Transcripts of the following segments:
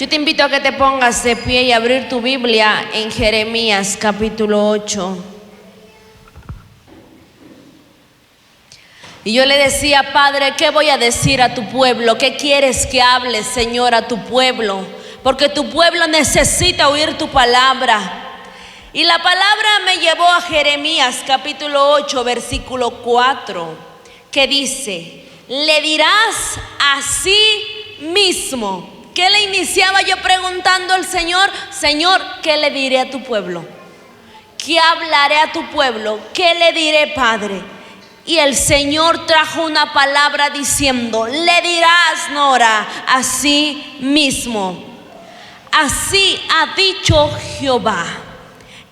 Yo te invito a que te pongas de pie y abrir tu Biblia en Jeremías capítulo 8. Y yo le decía, Padre, ¿qué voy a decir a tu pueblo? ¿Qué quieres que hable, Señor, a tu pueblo? Porque tu pueblo necesita oír tu palabra. Y la palabra me llevó a Jeremías capítulo 8, versículo 4, que dice, le dirás así mismo. ¿Qué le iniciaba yo preguntando al Señor? Señor, ¿qué le diré a tu pueblo? ¿Qué hablaré a tu pueblo? ¿Qué le diré, Padre? Y el Señor trajo una palabra diciendo, le dirás, Nora, así mismo. Así ha dicho Jehová,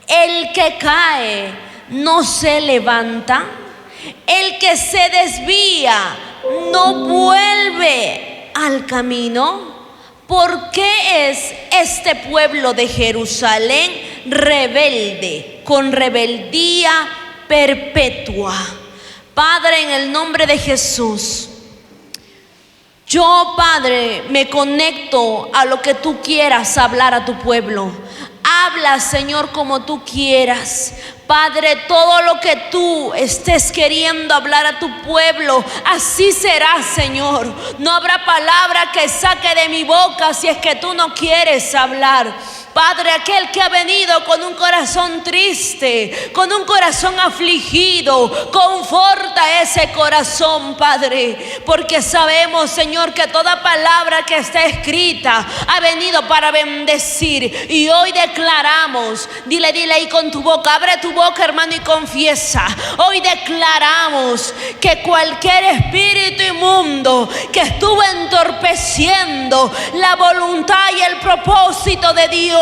el que cae no se levanta, el que se desvía no vuelve al camino. ¿Por qué es este pueblo de Jerusalén rebelde, con rebeldía perpetua? Padre, en el nombre de Jesús, yo, Padre, me conecto a lo que tú quieras hablar a tu pueblo. Habla, Señor, como tú quieras. Padre, todo lo que tú estés queriendo hablar a tu pueblo, así será, Señor. No habrá palabra que saque de mi boca si es que tú no quieres hablar. Padre, aquel que ha venido con un corazón triste, con un corazón afligido, conforta ese corazón, Padre, porque sabemos, Señor, que toda palabra que está escrita ha venido para bendecir. Y hoy declaramos, dile ahí con tu boca, abre tu boca, hermano, y confiesa. Hoy declaramos que cualquier espíritu inmundo que estuvo entorpeciendo la voluntad y el propósito de Dios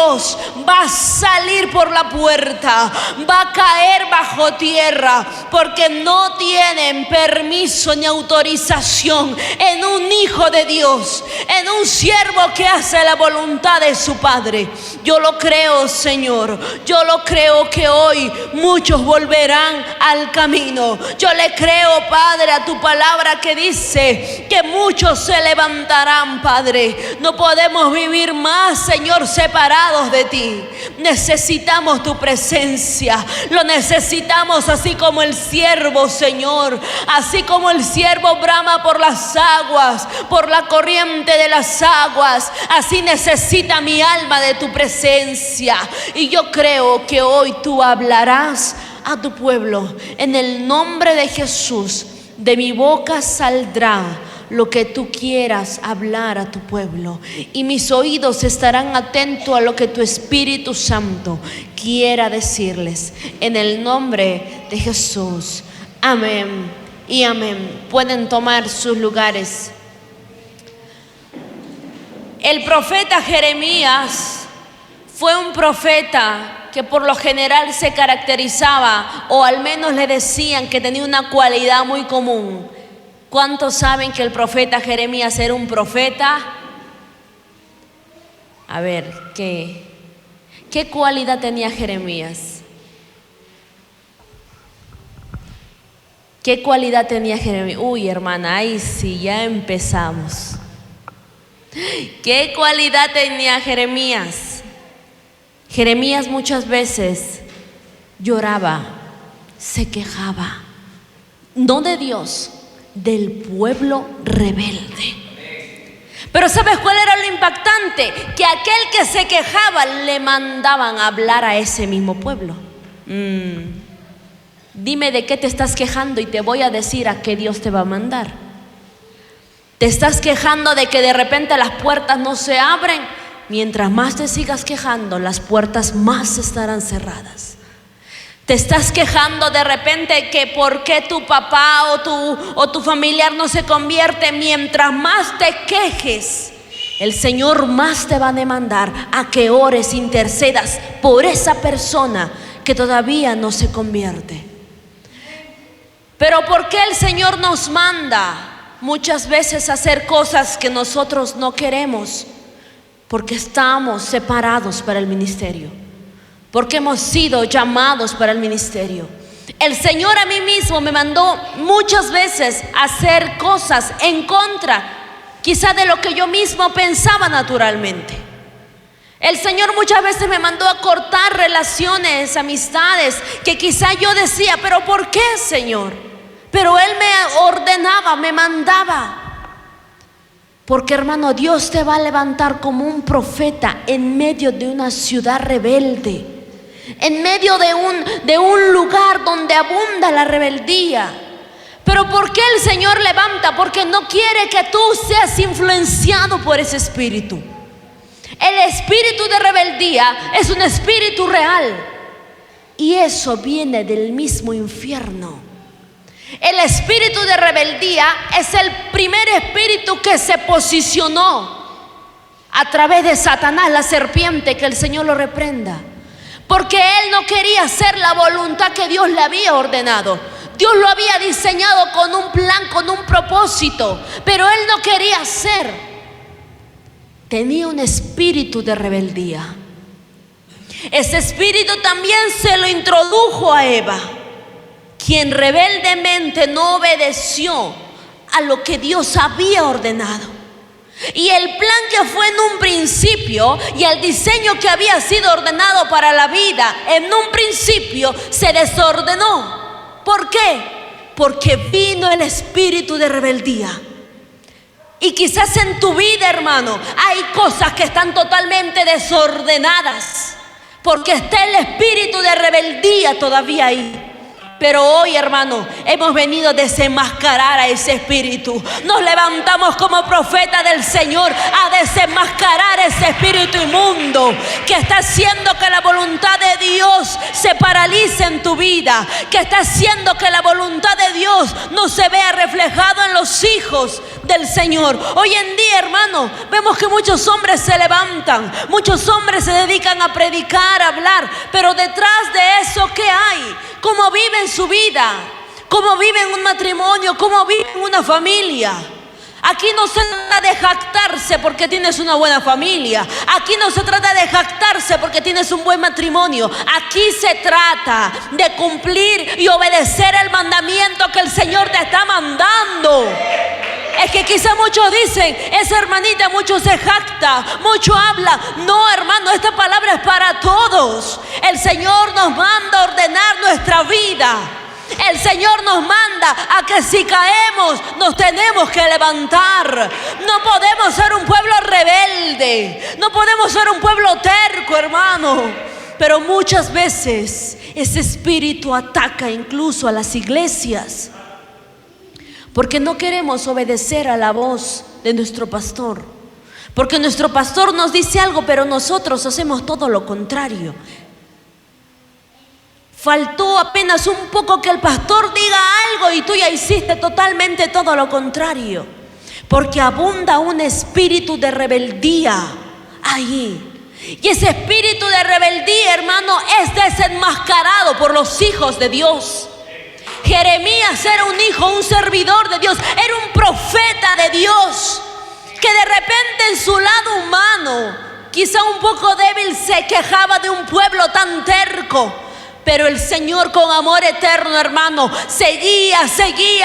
va a salir por la puerta, va a caer bajo tierra, porque no tienen permiso ni autorización en un hijo de Dios, en un siervo que hace la voluntad de su Padre. Yo lo creo, Señor. Yo lo creo que hoy muchos volverán al camino. Yo le creo, Padre, a tu palabra que dice que muchos se levantarán, Padre. No podemos vivir más, Señor, separados de ti. Necesitamos tu presencia. Lo necesitamos así como el siervo, Señor. Así como el siervo brama por las aguas, por la corriente de las aguas. Así necesita mi alma de tu presencia. Y yo creo que hoy tú hablarás a tu pueblo. En el nombre de Jesús, de mi boca saldrá lo que tú quieras hablar a tu pueblo, y mis oídos estarán atentos a lo que tu Espíritu Santo quiera decirles. En el nombre de Jesús. Amén y amén. Pueden tomar sus lugares. El profeta Jeremías fue un profeta que por lo general se caracterizaba, o al menos le decían que tenía una cualidad muy común. ¿Cuántos saben que el profeta Jeremías era un profeta? A ver, ¿qué cualidad tenía Jeremías? ¿Qué cualidad tenía Jeremías? Uy, hermana, ahí sí, ya empezamos. ¿Qué cualidad tenía Jeremías? Jeremías muchas veces lloraba, se quejaba, no de Dios, del pueblo rebelde. Pero ¿sabes cuál era lo impactante? Que aquel que se quejaba le mandaban a hablar a ese mismo pueblo. Dime de qué te estás quejando y te voy a decir a qué Dios te va a mandar. Te estás quejando de que de repente las puertas no se abren. Mientras más te sigas quejando, las puertas más estarán cerradas. Te estás quejando de repente que por qué tu papá o tu familiar no se convierte. Mientras más te quejes, el Señor más te va a demandar a que ores, intercedas por esa persona que todavía no se convierte. Pero ¿por qué el Señor nos manda muchas veces a hacer cosas que nosotros no queremos? Porque estamos separados para el ministerio. Porque hemos sido llamados para el ministerio. El Señor a mí mismo me mandó muchas veces a hacer cosas en contra, quizá de lo que yo mismo pensaba naturalmente. El Señor muchas veces me mandó a cortar relaciones, amistades, que quizá yo decía, pero ¿por qué, Señor? Pero Él me ordenaba, me mandaba. Porque, hermano, Dios te va a levantar como un profeta en medio de una ciudad rebelde, en medio de un lugar donde abunda la rebeldía. Pero ¿por qué el Señor levanta? Porque no quiere que tú seas influenciado por ese espíritu. El espíritu de rebeldía es un espíritu real, y eso viene del mismo infierno. El espíritu de rebeldía es el primer espíritu que se posicionó a través de Satanás, la serpiente, que el Señor lo reprenda. Porque él no quería hacer la voluntad que Dios le había ordenado. Dios lo había diseñado con un plan, con un propósito, pero él no quería hacer. Tenía un espíritu de rebeldía. Ese espíritu también se lo introdujo a Eva, quien rebeldemente no obedeció a lo que Dios había ordenado. Y el plan que fue en un principio y el diseño que había sido ordenado para la vida en un principio se desordenó. ¿Por qué? Porque vino el espíritu de rebeldía. Y quizás en tu vida, hermano, hay cosas que están totalmente desordenadas porque está el espíritu de rebeldía todavía ahí. Pero hoy, hermano, hemos venido a desenmascarar a ese espíritu. Nos levantamos como profeta del Señor a desenmascarar ese espíritu inmundo que está haciendo que la voluntad de Dios se paralice en tu vida, que está haciendo que la voluntad de Dios no se vea reflejado en los hijos del Señor. Hoy en día, hermano, vemos que muchos hombres se levantan, muchos hombres se dedican a predicar, a hablar, pero detrás de eso, ¿qué hay? ¿Cómo viven su vida? ¿Cómo viven un matrimonio? ¿Cómo viven una familia? Aquí no se trata de jactarse porque tienes una buena familia. Aquí no se trata de jactarse porque tienes un buen matrimonio. Aquí se trata de cumplir y obedecer el mandamiento que el Señor te está mandando. Es que quizá muchos dicen, esa hermanita mucho se jacta, mucho habla. No, hermano, esta palabra es para todos. El Señor nos manda a ordenar nuestra vida. El Señor nos manda a que si caemos nos tenemos que levantar. No podemos ser un pueblo rebelde, no podemos ser un pueblo terco, hermano. Pero muchas veces ese espíritu ataca incluso a las iglesias, porque no queremos obedecer a la voz de nuestro pastor, porque nuestro pastor nos dice algo, pero nosotros hacemos todo lo contrario. Faltó apenas un poco que el pastor diga algo y tú ya hiciste totalmente todo lo contrario, porque abunda un espíritu de rebeldía ahí. Y ese espíritu de rebeldía, hermano, es desenmascarado por los hijos de Dios. Jeremías era un hijo, un servidor de Dios, era un profeta de Dios, que de repente en su lado humano, quizá un poco débil, se quejaba de un pueblo tan terco. Pero el Señor, con amor eterno, hermano, seguía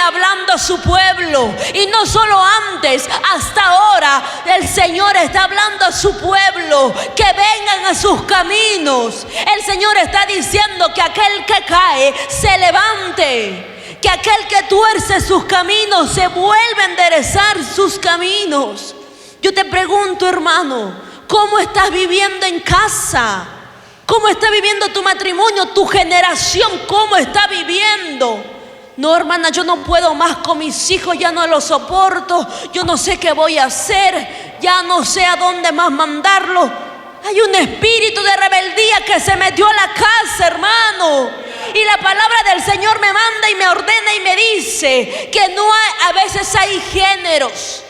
hablando a su pueblo. Y no solo antes, hasta ahora el Señor está hablando a su pueblo que vengan a sus caminos. El Señor está diciendo que aquel que cae se levante, que aquel que tuerce sus caminos se vuelve a enderezar sus caminos. Yo te pregunto, hermano, ¿cómo estás viviendo en casa? ¿Cómo está viviendo tu matrimonio, tu generación? ¿Cómo está viviendo? No, hermana, yo no puedo más con mis hijos, ya no los soporto, yo no sé qué voy a hacer, ya no sé a dónde más mandarlo. Hay un espíritu de rebeldía que se metió a la casa, hermano. Y la palabra del Señor me manda y me ordena y me dice que no hay, a veces hay géneros,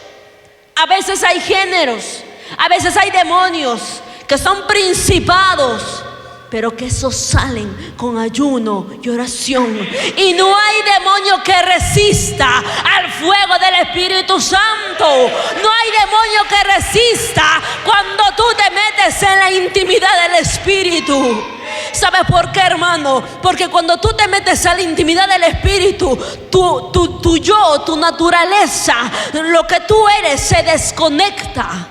a veces hay demonios que son principados, pero que esos salen con ayuno y oración. Y no hay demonio que resista al fuego del Espíritu Santo. No hay demonio que resista cuando tú te metes en la intimidad del Espíritu. ¿Sabes por qué, hermano? Porque cuando tú te metes a la intimidad del Espíritu, tu yo, tu naturaleza, lo que tú eres se desconecta.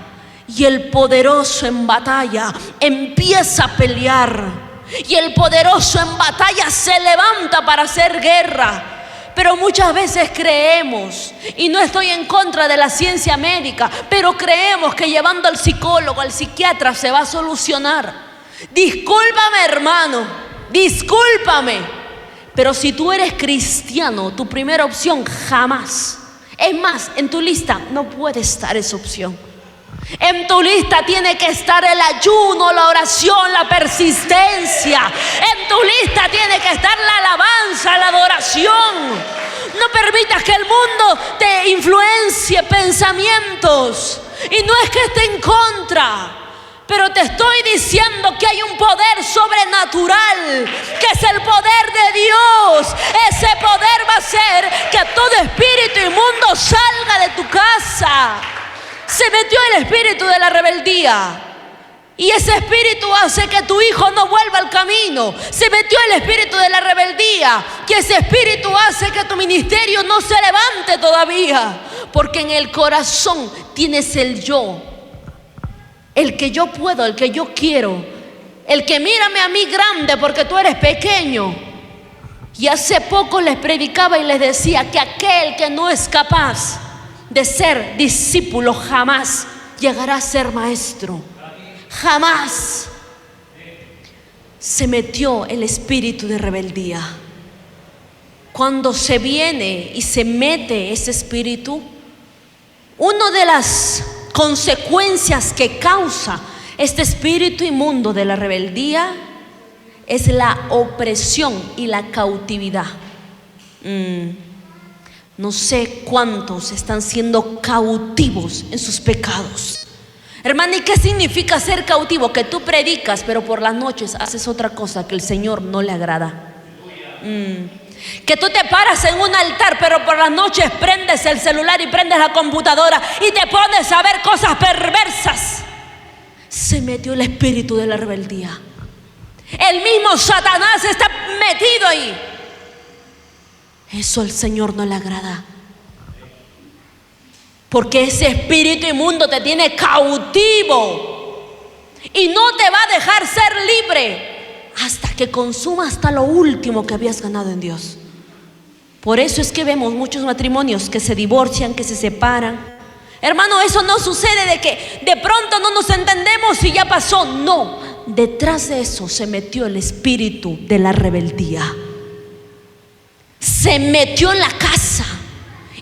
Y el poderoso en batalla empieza a pelear. Y el poderoso en batalla se levanta para hacer guerra. Pero muchas veces creemos, y no estoy en contra de la ciencia médica, pero creemos que llevando al psicólogo, al psiquiatra se va a solucionar. Discúlpame, hermano, discúlpame, pero si tú eres cristiano, tu primera opción jamás, es más, en tu lista no puede estar esa opción. En tu lista tiene que estar el ayuno, la oración, la persistencia. En tu lista tiene que estar la alabanza, la adoración. No permitas que el mundo te influencie pensamientos. Y no es que esté en contra, pero te estoy diciendo que hay un poder sobrenatural, que es el poder de Dios. Ese poder va a hacer que todo espíritu inmundo salga de tu casa. Se metió el espíritu de la rebeldía, y ese espíritu hace que tu hijo no vuelva al camino. Se metió el espíritu de la rebeldía, y ese espíritu hace que tu ministerio no se levante todavía, porque en el corazón tienes el yo, el que yo puedo, el que yo quiero, el que mírame a mí grande porque tú eres pequeño. Y hace poco les predicaba y les decía que aquel que no es capaz de ser discípulo jamás llegará a ser maestro. Jamás. Se metió el espíritu de rebeldía. Cuando se viene y se mete ese espíritu, una de las consecuencias que causa este espíritu inmundo de la rebeldía es la opresión y la cautividad. No sé cuántos están siendo cautivos en sus pecados. Hermana, ¿y qué significa ser cautivo? Que tú predicas, pero por las noches haces otra cosa que el Señor no le agrada. Que tú te paras en un altar, pero por las noches prendes el celular y prendes la computadora y te pones a ver cosas perversas. Se metió el espíritu de la rebeldía. El mismo Satanás está metido ahí. Eso al Señor no le agrada, porque ese espíritu inmundo te tiene cautivo y no te va a dejar ser libre hasta que consuma hasta lo último que habías ganado en Dios. Por eso es que vemos muchos matrimonios que se divorcian, que se separan. Hermano, eso no sucede de que de pronto no nos entendemos y ya pasó. No, detrás de eso se metió el espíritu de la rebeldía. Se metió en la casa,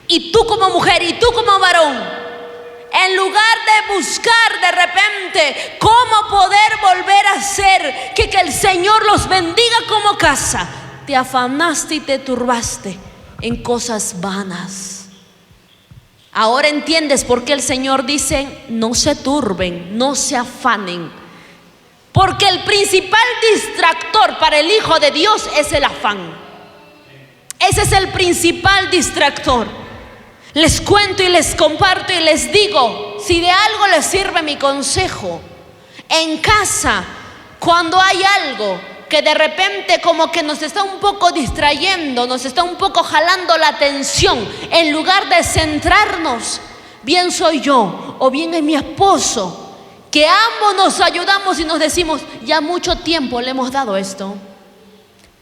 y tú como mujer y tú como varón, en lugar de buscar de repente cómo poder volver a hacer que el Señor los bendiga como casa, te afanaste y te turbaste en cosas vanas. Ahora entiendes por qué el Señor dice: no se turben, no se afanen, porque el principal distractor para el Hijo de Dios es el afán. Ese es el principal distractor. Les cuento y les comparto y les digo, si de algo les sirve mi consejo, en casa, cuando hay algo que de repente como que nos está un poco distrayendo, nos está un poco jalando la atención, en lugar de centrarnos, bien soy yo o bien es mi esposo, que ambos nos ayudamos y nos decimos: ya mucho tiempo le hemos dado esto.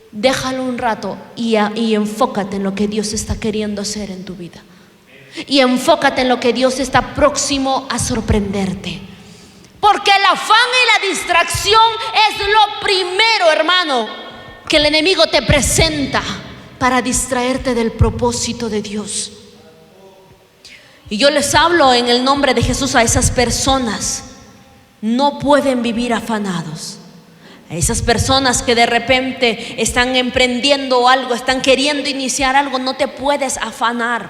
Déjalo un rato y enfócate en lo que Dios está queriendo hacer en tu vida. Y enfócate en lo que Dios está próximo a sorprenderte. Porque el afán y la distracción es lo primero, hermano, que el enemigo te presenta para distraerte del propósito de Dios. Y yo les hablo en el nombre de Jesús a esas personas. No pueden vivir afanados. A esas personas que de repente están emprendiendo algo, están queriendo iniciar algo, no te puedes afanar,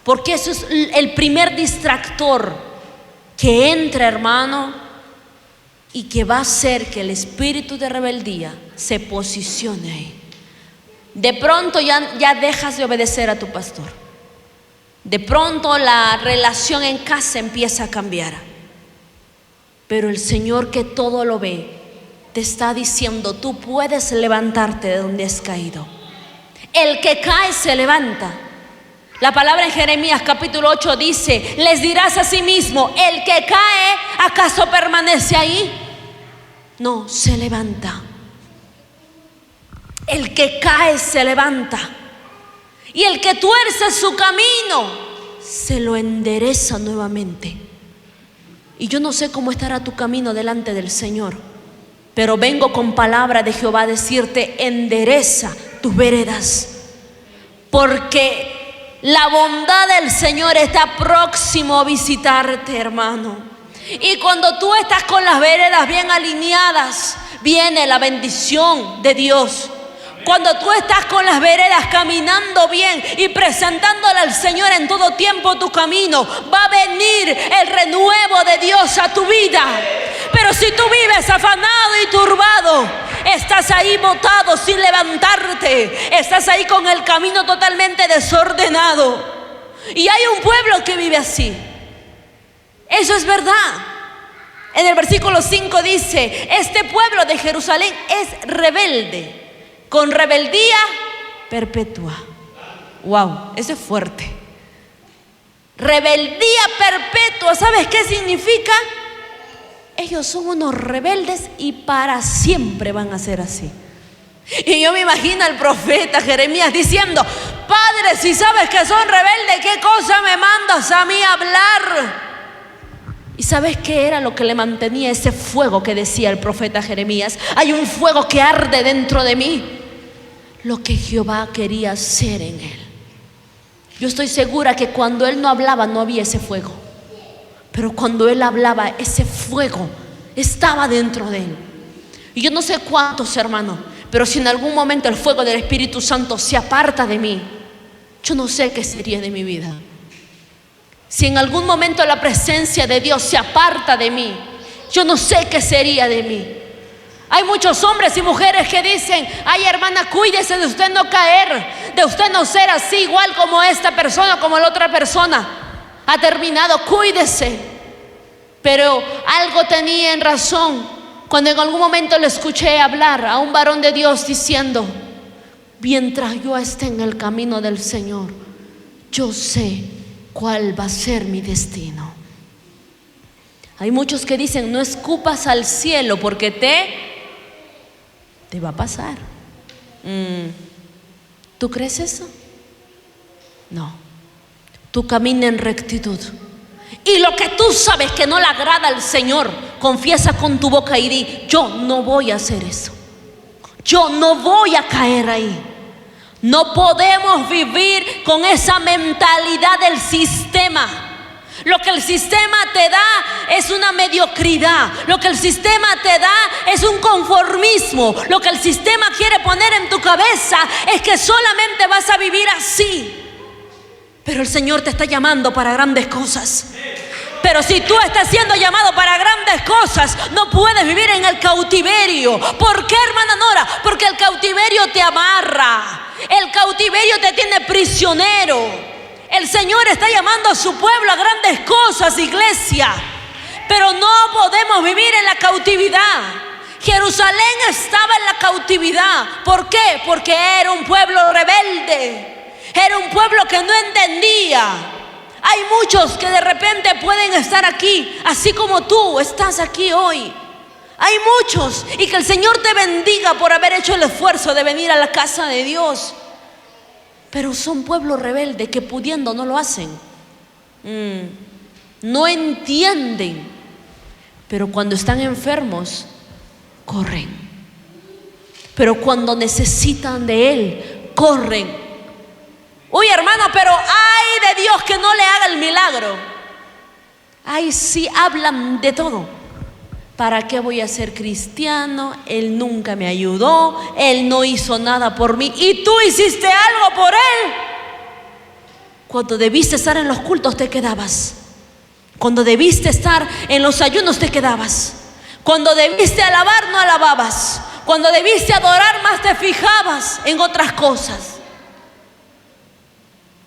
porque eso es el primer distractor que entra, hermano, y que va a hacer que el espíritu de rebeldía se posicione ahí. De pronto ya dejas de obedecer a tu pastor. De pronto la relación en casa empieza a cambiar. Pero el Señor, que todo lo ve, te está diciendo: tú puedes levantarte de donde has caído. El que cae se levanta. La palabra en Jeremías capítulo 8 dice: les dirás a sí mismo, el que cae, ¿acaso permanece ahí? No, se levanta. El que cae se levanta. Y el que tuerce su camino, se lo endereza nuevamente. Y yo no sé cómo estará tu camino delante del Señor, pero vengo con palabra de Jehová a decirte: endereza tus veredas, porque la bondad del Señor está próximo a visitarte, hermano. Y cuando tú estás con las veredas bien alineadas, viene la bendición de Dios. Cuando tú estás con las veredas caminando bien y presentándole al Señor en todo tiempo tu camino, va a venir el renuevo de Dios a tu vida. Pero si tú vives afanado y turbado, estás ahí botado sin levantarte, estás ahí con el camino totalmente desordenado. Y hay un pueblo que vive así. Eso es verdad. En el versículo 5 dice: este pueblo de Jerusalén es rebelde, con rebeldía perpetua. Wow, eso es fuerte. Rebeldía perpetua, ¿sabes qué significa? Ellos son unos rebeldes y para siempre van a ser así. Y yo me imagino al profeta Jeremías diciendo: Padre, si sabes que son rebeldes, ¿qué cosa me mandas a mí a hablar? ¿Y sabes qué era lo que le mantenía ese fuego que decía el profeta Jeremías? Hay un fuego que arde dentro de mí. Lo que Jehová quería hacer en él. Yo estoy segura que cuando él no hablaba no había ese fuego, pero cuando él hablaba, ese fuego estaba dentro de él. Y yo no sé cuántos, hermanos, pero si en algún momento el fuego del Espíritu Santo se aparta de mí, yo no sé qué sería de mi vida. Si en algún momento la presencia de Dios se aparta de mí, yo no sé qué sería de mí. Hay muchos hombres y mujeres que dicen: ay, hermana, cuídese de usted no caer, de usted no ser así igual como esta persona, como la otra persona ha terminado, cuídese. Pero algo tenía en razón cuando en algún momento le escuché hablar a un varón de Dios diciendo: mientras yo esté en el camino del Señor, yo sé cuál va a ser mi destino. Hay muchos que dicen: no escupas al cielo porque te va a pasar. ¿Tú crees eso? No. Tú camina en rectitud. Y lo que tú sabes que no le agrada al Señor, confiesa con tu boca y di: yo no voy a hacer eso. Yo no voy a caer ahí. No podemos vivir con esa mentalidad del sistema. Lo que el sistema te da es una mediocridad. Lo que el sistema te da es un conformismo. Lo que el sistema quiere poner en tu cabeza es que solamente vas a vivir así. Pero el Señor te está llamando para grandes cosas. Pero si tú estás siendo llamado para grandes cosas, no puedes vivir en el cautiverio. ¿Por qué, hermana Nora? Porque el cautiverio te amarra. El cautiverio te tiene prisionero. El Señor está llamando a su pueblo a grandes cosas, iglesia. Pero no podemos vivir en la cautividad. Jerusalén estaba en la cautividad. ¿Por qué? Porque era un pueblo rebelde. Era un pueblo que no entendía. Hay muchos que de repente pueden estar aquí, así como tú estás aquí hoy. Hay muchos, y que el Señor te bendiga por haber hecho el esfuerzo de venir a la casa de Dios. Pero son pueblos rebeldes que pudiendo no lo hacen. No entienden. Pero cuando están enfermos, corren. Pero cuando necesitan de Él, corren. Uy, hermano, pero ay de Dios que no le haga el milagro. Ay, sí, hablan de todo. ¿Para qué voy a ser cristiano? Él nunca me ayudó, Él no hizo nada por mí. ¿Y tú hiciste algo por Él? Cuando debiste estar en los cultos te quedabas. Cuando debiste estar en los ayunos te quedabas. Cuando debiste alabar no alababas. Cuando debiste adorar más te fijabas en otras cosas.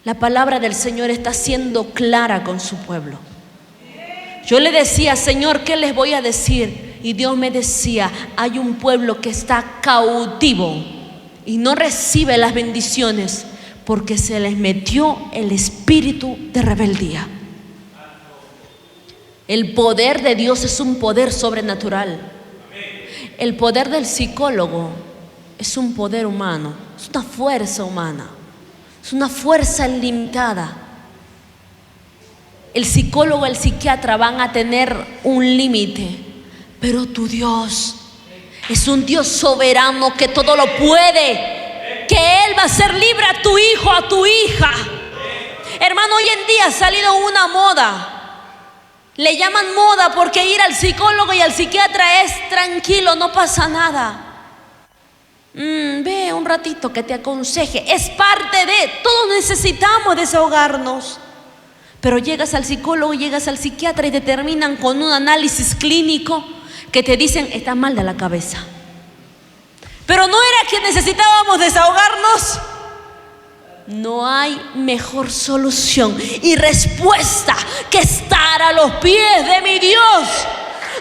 La palabra del Señor está siendo clara con su pueblo. Yo le decía: Señor, ¿qué les voy a decir? Y Dios me decía: hay un pueblo que está cautivo y no recibe las bendiciones porque se les metió el espíritu de rebeldía. El poder de Dios es un poder sobrenatural. El poder del psicólogo es un poder humano, es una fuerza humana, es una fuerza limitada. El psicólogo, el psiquiatra van a tener un límite, pero tu Dios es un Dios soberano que todo lo puede, que Él va a hacer libre a tu hijo, a tu hija. Hermano, hoy en día ha salido una moda. Le llaman moda porque ir al psicólogo y al psiquiatra es tranquilo, no pasa nada. Ve un ratito que te aconseje, es parte de, todos necesitamos desahogarnos. Pero llegas al psicólogo, llegas al psiquiatra y te terminan con un análisis clínico que te dicen, estás mal de la cabeza. Pero no era que necesitábamos desahogarnos. No hay mejor solución y respuesta que estar a los pies de mi Dios.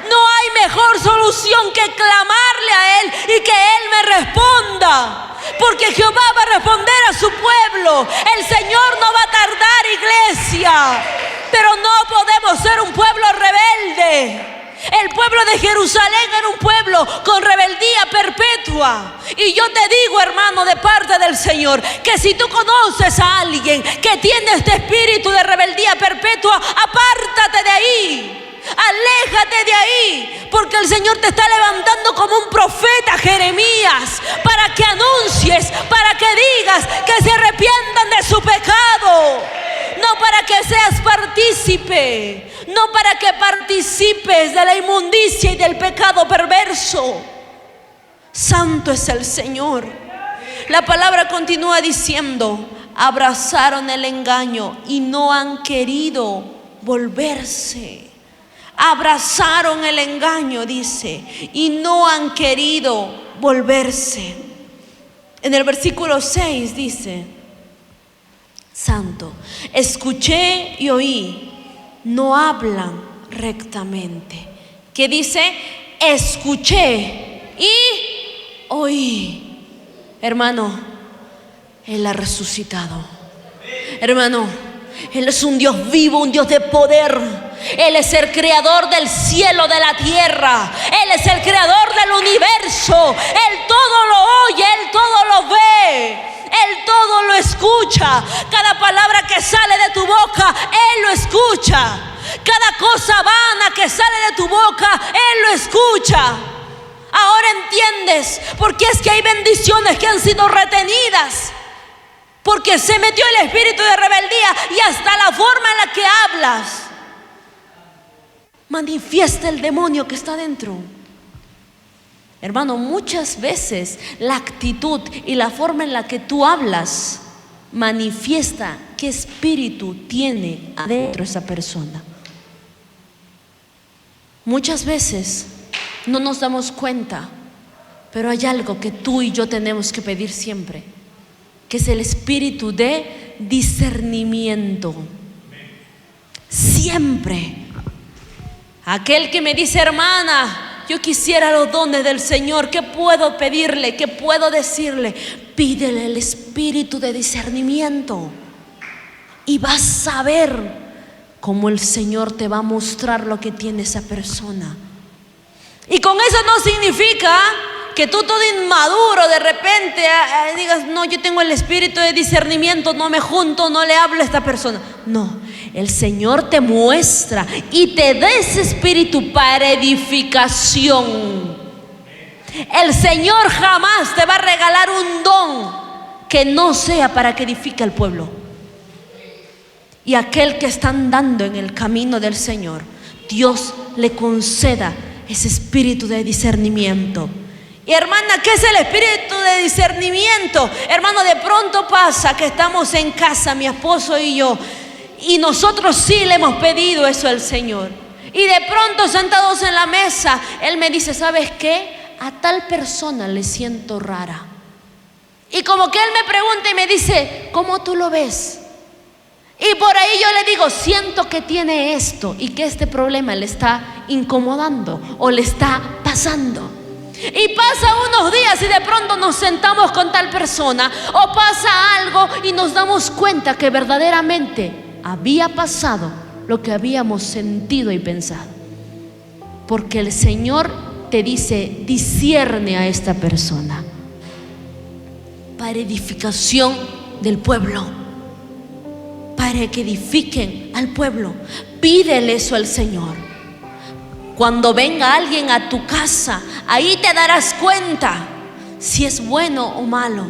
No hay mejor solución que clamarle a Él y que Él me responda. Porque Jehová va a responder a su pueblo. El Señor no va a tardar, iglesia. Pero no podemos ser un pueblo rebelde. El pueblo de Jerusalén era un pueblo con rebeldía perpetua. Y yo te digo, hermano, de parte del Señor, que si tú conoces a alguien que tiene este espíritu de rebeldía perpetua, apártate de ahí. Aléjate de ahí, porque el Señor te está levantando como un profeta, Jeremías, para que anuncies, para que digas que se arrepientan de su pecado. No para que seas partícipe, no para que participes de la inmundicia y del pecado perverso. Santo es el Señor. La palabra continúa diciendo, abrazaron el engaño y no han querido volverse. Abrazaron el engaño, dice, y no han querido volverse. En el versículo 6 dice, Santo, escuché y oí, no hablan rectamente. ¿Qué dice? Escuché y oí. Hermano, Él ha resucitado. Hermano, Él es un Dios vivo, un Dios de poder. Él es el creador del cielo, de la tierra. Él es el creador del universo. Él todo lo oye, Él todo lo ve, Él todo lo escucha. Cada palabra que sale de tu boca, Él lo escucha. Cada cosa vana que sale de tu boca, Él lo escucha. Ahora entiendes por qué es que hay bendiciones que han sido retenidas. Porque se metió el espíritu de rebeldía y hasta la forma en la que hablas manifiesta el demonio que está dentro. Hermano, muchas veces la actitud y la forma en la que tú hablas manifiesta qué espíritu tiene adentro esa persona. Muchas veces no nos damos cuenta, pero hay algo que tú y yo tenemos que pedir siempre, que es el espíritu de discernimiento. Siempre. Aquel que me dice, hermana, yo quisiera los dones del Señor, ¿qué puedo pedirle? ¿Qué puedo decirle? Pídele el espíritu de discernimiento y vas a ver cómo el Señor te va a mostrar lo que tiene esa persona. Y con eso no significa que tú todo inmaduro de repente digas, no, yo tengo el espíritu de discernimiento, no me junto, no le hablo a esta persona. No, el Señor te muestra y te da ese espíritu para edificación. El Señor jamás te va a regalar un don que no sea para que edifique al pueblo. Y aquel que está andando en el camino del Señor, Dios le conceda ese espíritu de discernimiento. Y hermana, ¿qué es el espíritu de discernimiento? Hermano, de pronto pasa que estamos en casa, mi esposo y yo, y nosotros sí le hemos pedido eso al Señor. Y de pronto sentados en la mesa, Él me dice, ¿sabes qué? A tal persona le siento rara. Y como que Él me pregunta y me dice, ¿cómo tú lo ves? Y por ahí yo le digo, siento que tiene esto y que este problema le está incomodando o le está pasando. Y pasa unos días y de pronto nos sentamos con tal persona, o pasa algo y nos damos cuenta que verdaderamente había pasado lo que habíamos sentido y pensado. Porque el Señor te dice: discierne a esta persona para edificación del pueblo, para que edifiquen al pueblo. Pídele eso al Señor. Cuando venga alguien a tu casa, ahí te darás cuenta si es bueno o malo.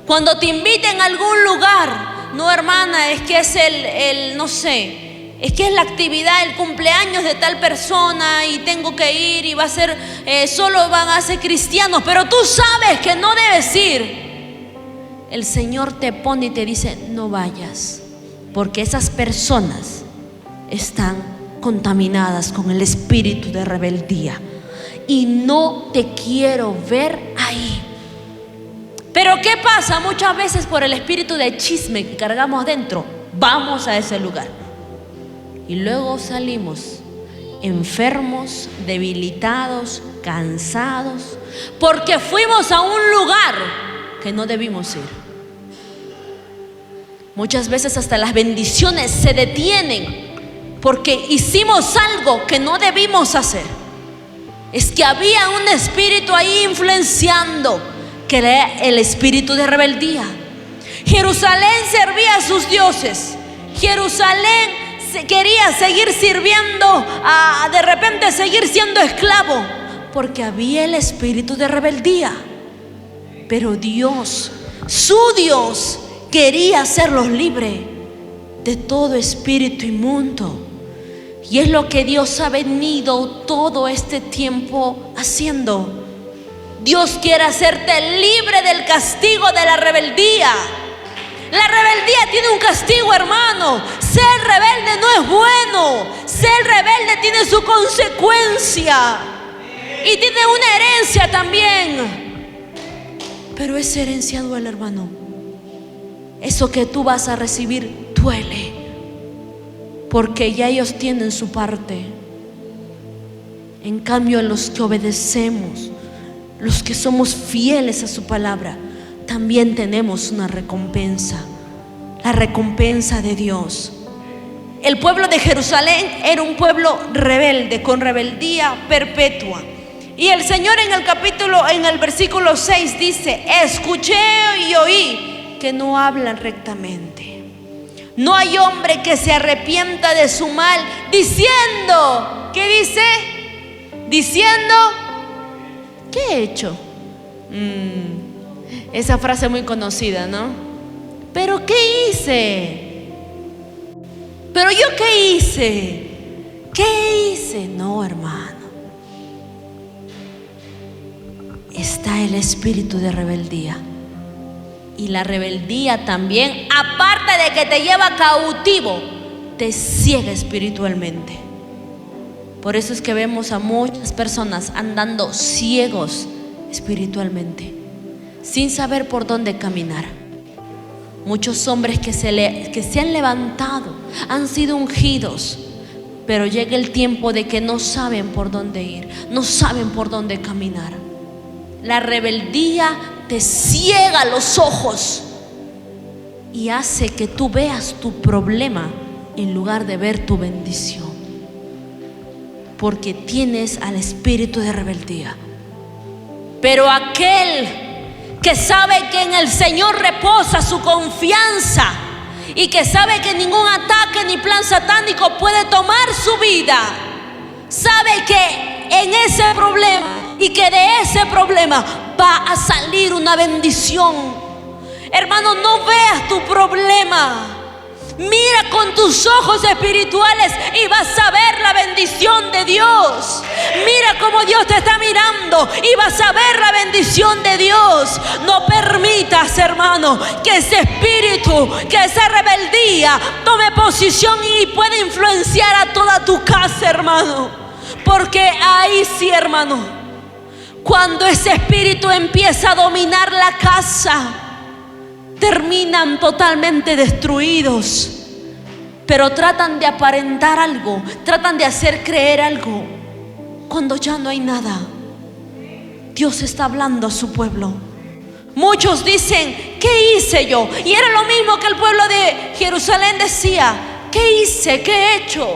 Cuando te inviten a algún lugar, no, hermana, es que es no sé, es que es la actividad, el cumpleaños de tal persona y tengo que ir y va a ser, solo van a ser cristianos, pero tú sabes que no debes ir. El Señor te pone y te dice: no vayas, porque esas personas están contaminadas con el espíritu de rebeldía y no te quiero ver ahí. Pero ¿qué pasa? Muchas veces por el espíritu de chisme que cargamos dentro, vamos a ese lugar y luego salimos enfermos, debilitados, cansados, porque fuimos a un lugar que no debimos ir. Muchas veces hasta las bendiciones se detienen porque hicimos algo que no debimos hacer. Es que había un espíritu ahí influenciando, que era el espíritu de rebeldía. Jerusalén servía a sus dioses. Jerusalén quería seguir sirviendo, de repente seguir siendo esclavo, porque había el espíritu de rebeldía. Pero Dios, su Dios, quería hacerlos libres de todo espíritu inmundo. Y es lo que Dios ha venido todo este tiempo haciendo. Dios quiere hacerte libre del castigo de la rebeldía. La rebeldía tiene un castigo, hermano. Ser rebelde no es bueno. Ser rebelde tiene su consecuencia y tiene una herencia también. Pero esa herencia duele, hermano. Eso que tú vas a recibir duele, porque ya ellos tienen su parte. En cambio, los que obedecemos, los que somos fieles a su palabra, también tenemos una recompensa, la recompensa de Dios. El pueblo de Jerusalén era un pueblo rebelde, con rebeldía perpetua. Y el Señor en el versículo 6 dice: escuché y oí que no hablan rectamente. No hay hombre que se arrepienta de su mal, diciendo, ¿qué dice? Diciendo, ¿qué he hecho? Esa frase muy conocida, ¿no? ¿Pero qué hice? ¿Pero yo qué hice? ¿Qué hice? No, hermano. Está el espíritu de rebeldía. Y la rebeldía también, aparte de que te lleva cautivo, te ciega espiritualmente. Por eso es que vemos a muchas personas andando ciegos espiritualmente, sin saber por dónde caminar. Muchos hombres que se han levantado, han sido ungidos, pero llega el tiempo de que no saben por dónde ir, no saben por dónde caminar. La rebeldía te ciega los ojos y hace que tú veas tu problema en lugar de ver tu bendición, porque tienes al espíritu de rebeldía. Pero aquel que sabe que en el Señor reposa su confianza y que sabe que ningún ataque ni plan satánico puede tomar su vida, sabe que en ese problema y que de ese problema va a salir una bendición. Hermano, no veas tu problema. Mira con tus ojos espirituales y vas a ver la bendición de Dios. Mira cómo Dios te está mirando y vas a ver la bendición de Dios. No permitas, hermano, que ese espíritu, que esa rebeldía tome posición y pueda influenciar a toda tu casa, hermano. Porque ahí sí, hermano, cuando ese espíritu empieza a dominar la casa, terminan totalmente destruidos. Pero tratan de aparentar algo, tratan de hacer creer algo, cuando ya no hay nada. Dios está hablando a su pueblo. Muchos dicen, ¿qué hice yo? Y era lo mismo que el pueblo de Jerusalén decía, ¿qué hice? ¿Qué he hecho?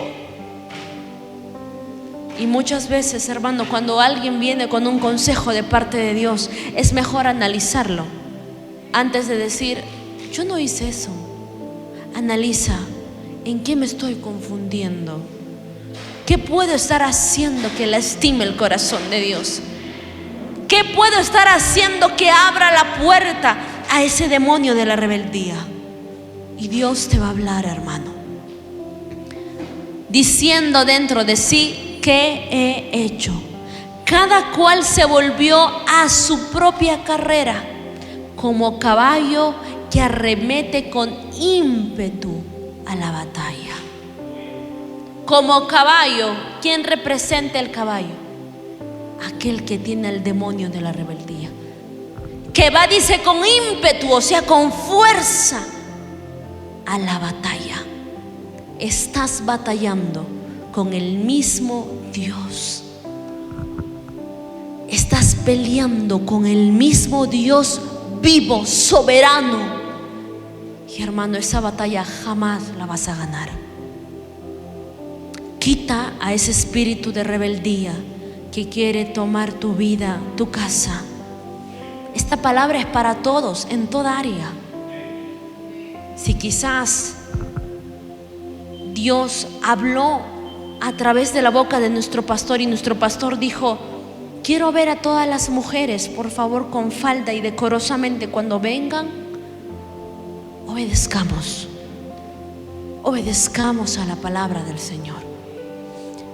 Y muchas veces, hermano, cuando alguien viene con un consejo de parte de Dios, es mejor analizarlo antes de decir, yo no hice eso. Analiza, ¿en qué me estoy confundiendo? ¿Qué puedo estar haciendo que lastime el corazón de Dios? ¿Qué puedo estar haciendo que abra la puerta a ese demonio de la rebeldía? Y Dios te va a hablar, hermano, diciendo dentro de sí, ¿qué he hecho? Cada cual se volvió a su propia carrera, como caballo que arremete con ímpetu a la batalla. Como caballo, ¿quién representa el caballo? Aquel que tiene el demonio de la rebeldía, que va, dice, con ímpetu, o sea, con fuerza a la batalla. Estás batallando con el mismo Dios. Estás peleando con el mismo Dios vivo, soberano. Y hermano, esa batalla jamás la vas a ganar. Quita a ese espíritu de rebeldía que quiere tomar tu vida, tu casa. Esta palabra es para todos, en toda área. Si quizás Dios habló a través de la boca de nuestro pastor y nuestro pastor dijo, quiero ver a todas las mujeres, por favor, con falda y decorosamente cuando vengan, obedezcamos a la palabra del Señor.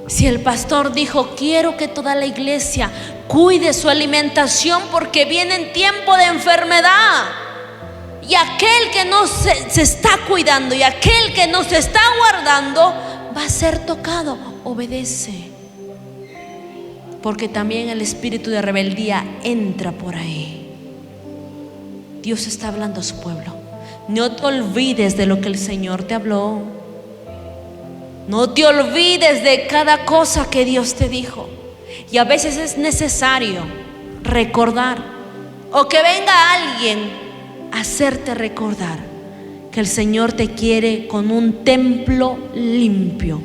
Si el pastor dijo, quiero que toda la iglesia cuide su alimentación porque viene en tiempo de enfermedad, y aquel que no se está cuidando y aquel que no se está guardando va a ser tocado, obedece. Porque también el espíritu de rebeldía entra por ahí. Dios está hablando a su pueblo. No te olvides de lo que el Señor te habló. No te olvides de cada cosa que Dios te dijo. Y a veces es necesario recordar, o que venga alguien a hacerte recordar que el Señor te quiere con un templo limpio,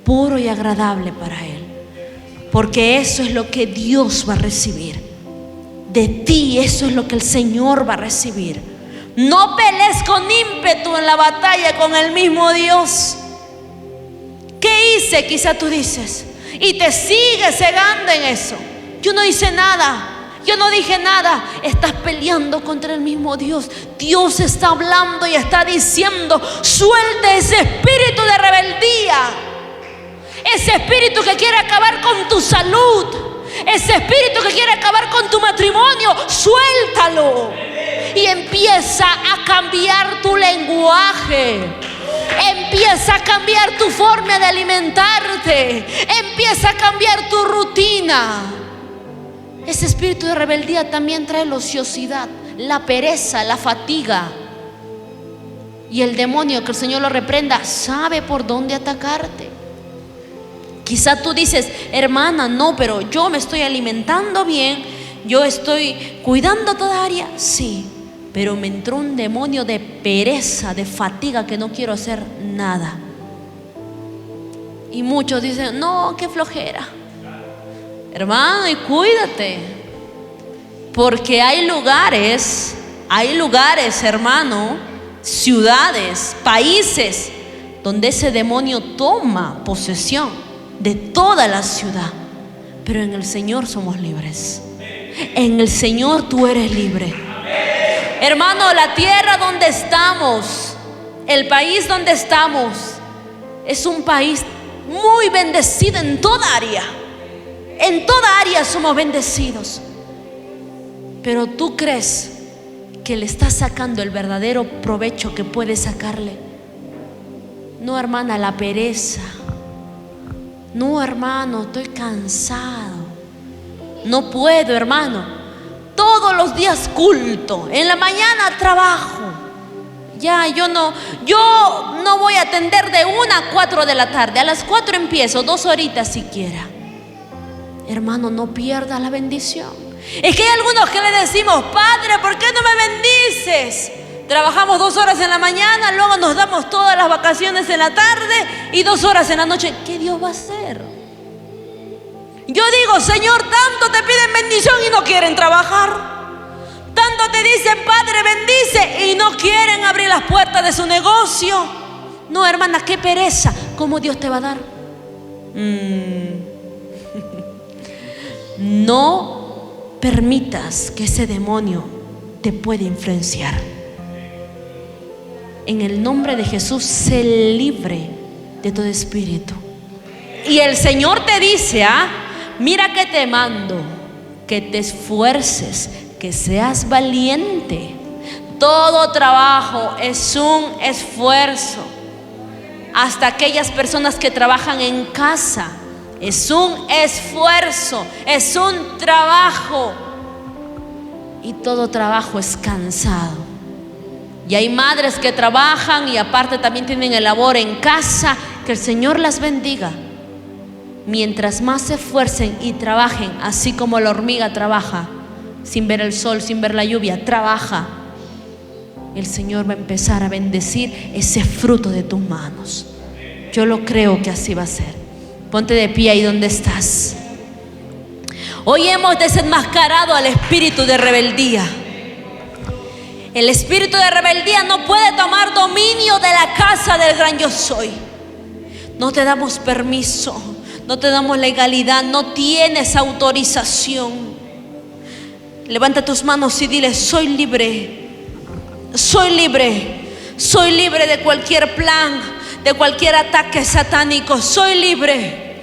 puro y agradable para Él. Porque eso es lo que Dios va a recibir de ti. Eso es lo que el Señor va a recibir. No pelees con ímpetu en la batalla con el mismo Dios. ¿Qué hice? Quizá tú dices, y te sigues cegando en eso. Yo no hice nada, yo no dije nada. Estás peleando contra el mismo Dios. Dios está hablando y está diciendo, suelta ese espíritu de rebeldía, ese espíritu que quiere acabar con tu salud, ese espíritu que quiere acabar con tu matrimonio. Suéltalo y empieza a cambiar tu lenguaje. Empieza a cambiar tu forma de alimentarte. Empieza a cambiar tu rutina. Ese espíritu de rebeldía también trae la ociosidad, la pereza, la fatiga. Y el demonio, que el Señor lo reprenda, sabe por dónde atacarte. Quizá tú dices, hermana, no, pero yo me estoy alimentando bien, yo estoy cuidando toda área. Sí, pero me entró un demonio de pereza, de fatiga, que no quiero hacer nada. Y muchos dicen, no, qué flojera. Hermano, y cuídate, porque hay lugares, hermano, ciudades, países, donde ese demonio toma posesión de toda la ciudad. Pero en el Señor somos libres. En el Señor tú eres libre. Hermano, la tierra donde estamos, el país donde estamos, es un país muy bendecido en toda área. En toda área somos bendecidos. Pero tú crees que le estás sacando el verdadero provecho que puedes sacarle. No, hermana, la pereza. No, hermano, estoy cansado. No puedo, hermano. Todos los días culto, en la mañana trabajo. Ya, yo no voy a atender de 1 a 4 de la tarde. A las 4 empiezo, 2 horitas siquiera. Hermano, no pierdas la bendición. Es que hay algunos que le decimos: Padre, ¿por qué no me bendices? Trabajamos 2 horas en la mañana, luego nos damos todas las vacaciones en la tarde y 2 horas en la noche. ¿Qué Dios va a hacer? Yo digo: Señor, tanto te piden bendición y no quieren trabajar. Tanto te dicen: Padre, bendice, y no quieren abrir las puertas de su negocio. No, hermana, qué pereza. ¿Cómo Dios te va a dar? No permitas que ese demonio te pueda influenciar. En el nombre de Jesús, sé libre de todo espíritu. Y el Señor te dice: mira que te mando, que te esfuerces, que seas valiente. Todo trabajo es un esfuerzo. Hasta aquellas personas que trabajan en casa, es un esfuerzo, es un trabajo. Y todo trabajo es cansado. Y hay madres que trabajan y aparte también tienen el labor en casa. Que el Señor las bendiga. Mientras más se esfuercen y trabajen, así como la hormiga trabaja, sin ver el sol, sin ver la lluvia, trabaja, el Señor va a empezar a bendecir ese fruto de tus manos. Yo lo creo que así va a ser. Ponte de pie ahí donde estás. Hoy hemos desenmascarado al espíritu de rebeldía. El espíritu de rebeldía no puede tomar dominio de la casa del gran yo soy. No te damos permiso, no te damos legalidad, no tienes autorización. Levanta tus manos y dile: soy libre, soy libre, soy libre de cualquier plan, de cualquier ataque satánico. Soy libre,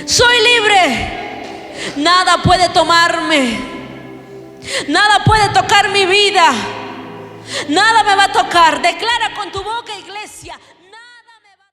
soy libre. Nada puede tomarme. Nada puede tocar mi vida. Nada me va a tocar. Declara con tu boca, iglesia.